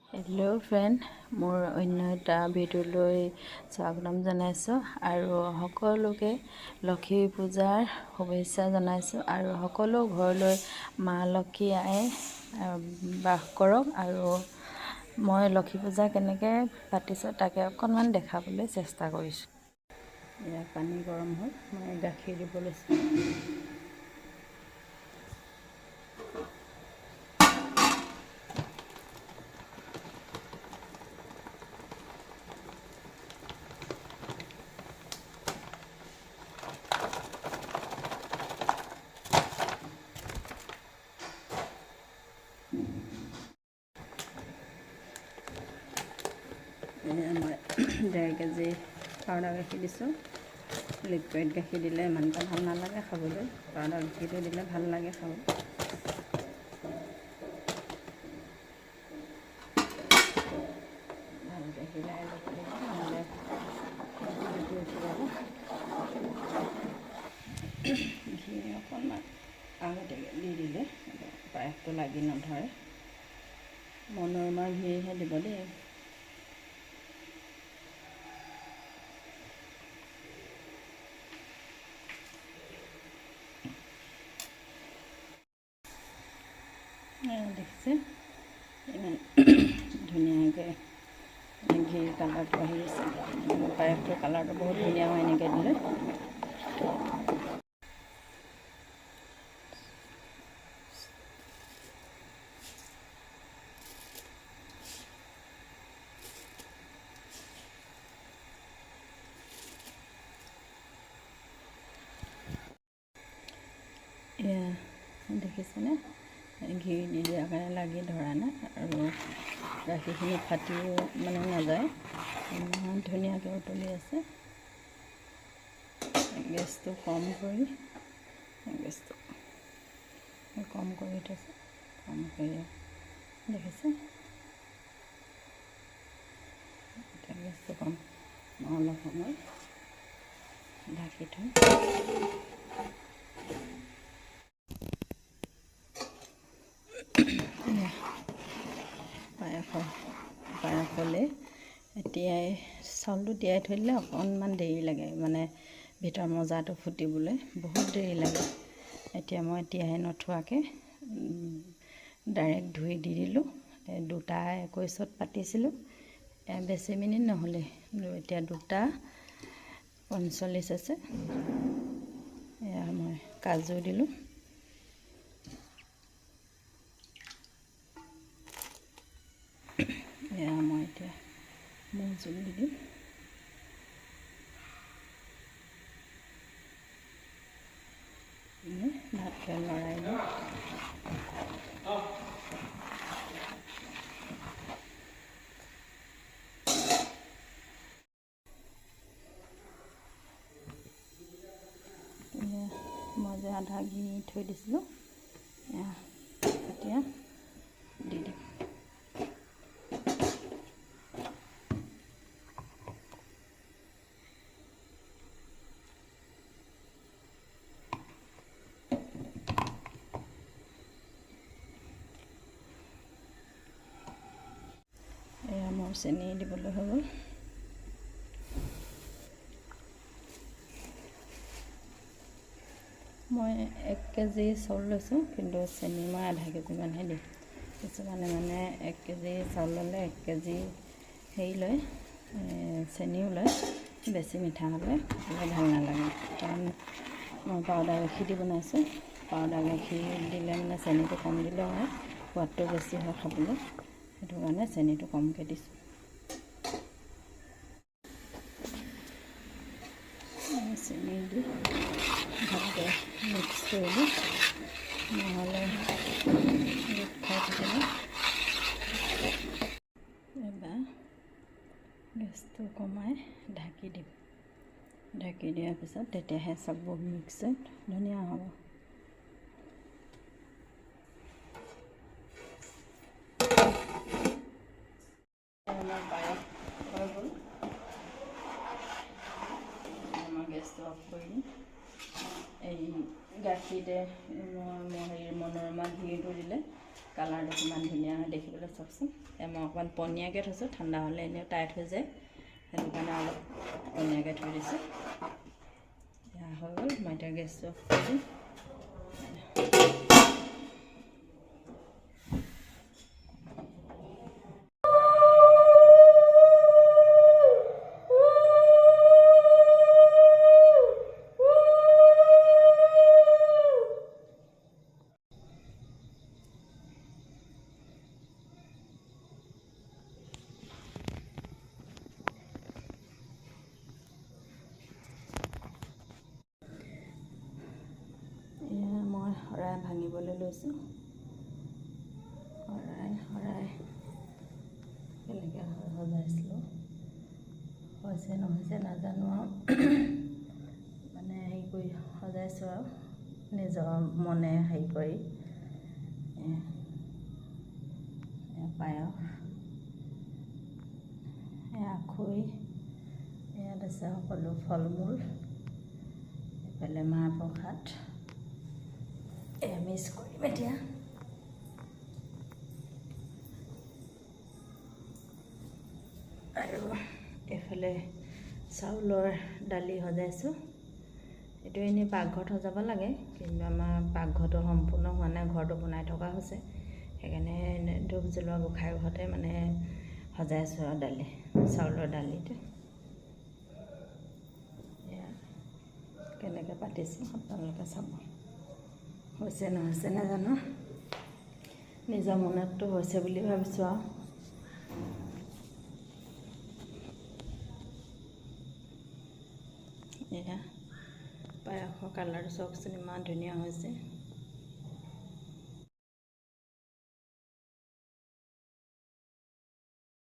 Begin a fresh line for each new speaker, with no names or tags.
Hello' friend, মোৰ অন্য এটা ভিডিঅ'লৈ স্বাগতম জনাইছোঁ আৰু সকলোকে লক্ষী পূজাৰ শুভেচ্ছা জনাইছোঁ আৰু সকলো ঘৰলৈ মা লক্ষী আই বাস কৰক। আৰু মই লক্ষী পূজা কেনেকৈ পাতিছোঁ তাকে অকণমান দেখাবলৈ চেষ্টা কৰিছোঁ। এয়া পানী গৰম হ'ল, মই গাখীৰ দিব লৈছোঁ। মই 1.5 কেজি পাউডাৰ গাখীৰ দিছোঁ। লিকুইড গাখীৰ দিলে ইমানটা ভাল নালাগে খাবলৈ, পাউডাৰ গাখীৰটো দিলে ভাল লাগে খাব। ভালকৈ হিলাই ল'ব লাগিব, নহ'লে ঘি অকণমান আগতীয়াকৈ দি দিলে পায়সটো লাগি নধৰে। মনোৰমা ঘিহে দিব দেই। দেখিছে ইমান ধুনীয়াকৈ ঘিৰ কালাৰটো আহি আছে। পায়সটোৰ কালাৰটো বহুত ধুনীয়া হয় এনেকৈ দিলে। এয়া দেখিছেনে, ঘি দি দিয়াৰ কাৰণে লাগি ধৰা নাই আৰু গাখীৰখিনি ফাটিও নাযায়। ইমান ধুনীয়াকৈ উতলি আছে। গেছটো কম কৰি থৈছোঁ, কম কৰি দেখিছে। এতিয়া গেছটো কম, অলপ সময় ঢাকি থৈ পায়সলৈ চাউলটো তিয়াই থৈ দিলে অকণমান দেৰি লাগে, ভিতৰ মজাটো ফুটিবলৈ বহুত দেৰি লাগে। এতিয়া মই তিয়াই নথোৱাকৈ ডাইৰেক্ট ধুই দি দিলোঁ। 2:21 পাতিছিলোঁ, বেছি মিনিট নহ'লে এতিয়া 2:45 আছে। এয়া মই কাজু দিলোঁ। এয়া মই এতিয়া মৌজোল দি দিম। ভাতকৈ লৰাই দিম। মই যে আধা ঘি থৈ দিছিলোঁ, এতিয়া দি দিম। এয়া মোৰ চেনি দিবলৈ হৈ গ'ল। মই 1 কেজি চাউল লৈছোঁ, কিন্তু চেনি মই আধা কেজিমানহে দিম। কিছুমানে 1 কেজি চাউল ল'লে 1 কেজি লয়, চেনিও লয়। বেছি মিঠা হ'লে ভাল নালাগে, কাৰণ মই পাউডাৰ গাখীৰ দি বনাইছোঁ। পাউডাৰ গাখীৰ দিলে চেনিটো কম দিলেও হয়, সোৱাদটো বেছি হয় খাবলৈ। সেইটো কাৰণে চেনিটো কমকৈ দিছোঁ। চেনি দি ভালকৈ মিক্স কৰি দিওঁ, নহ'লে গোট খাই থাকিব। এবাৰ গেছটো কমাই ঢাকি দিম। ঢাকি দিয়াৰ পিছত তেতিয়াহে চববোৰ মিক্সড ধুনীয়া হ'ব। আমাৰ পায়স হৈ গ'ল। আমাৰ গেছটো অফ কৰি দিম। এই গাখীৰতে মনোৰমা ঘিটো দিলে কালাৰটো কিমান ধুনীয়া হয় দেখিবলৈ চাওকচোন। মই অকণমান পনীয়াকৈ থৈছোঁ, ঠাণ্ডা হ'লে এনেও টাইট হৈ যায়, সেইটো কাৰণে অলপ পনীয়াকৈ থৈ দিছোঁ। এয়া হৈ গ'ল। মই এতিয়া গেছটো অফ কৰি দিম। মই শৰাই ভাঙিবলৈ লৈছোঁ। শৰাই কেনেকৈ সজাইছিলোঁ, হৈছে নহৈছে নাজানো আৰু মানে হেৰি কৰি সজাইছোঁ আৰু নিজৰ মনে হেৰি কৰি। পায়স, আখৈ, ইয়াত আছে সকলো ফল মূল, এইফালে মাহ প্ৰসাদ। মিক্স কৰিম এতিয়া। আৰু এইফালে চাউলৰ দালি সজাইছোঁ। এইটো এনেই পাকঘৰত সজাব লাগে, কিন্তু আমাৰ পাকঘৰটো সম্পূৰ্ণ হোৱা নাই, ঘৰটো বনাই থকা হৈছে, সেইকাৰণে ধূপ জ্বলোৱা গোঁসাই ঘৰতে মানে সজাইছোঁ আৰু চাউলৰ দালিটো। এয়া কেনেকৈ পাতিছোঁ আপোনালোকে চাব। হৈছে নহৈছে নাজানো, নিজৰ মনততো হৈছে বুলি ভাবিছোঁ আৰু। এয়া পায়সৰ কালাৰটো চাওকচোন, ইমান ধুনীয়া হৈছে।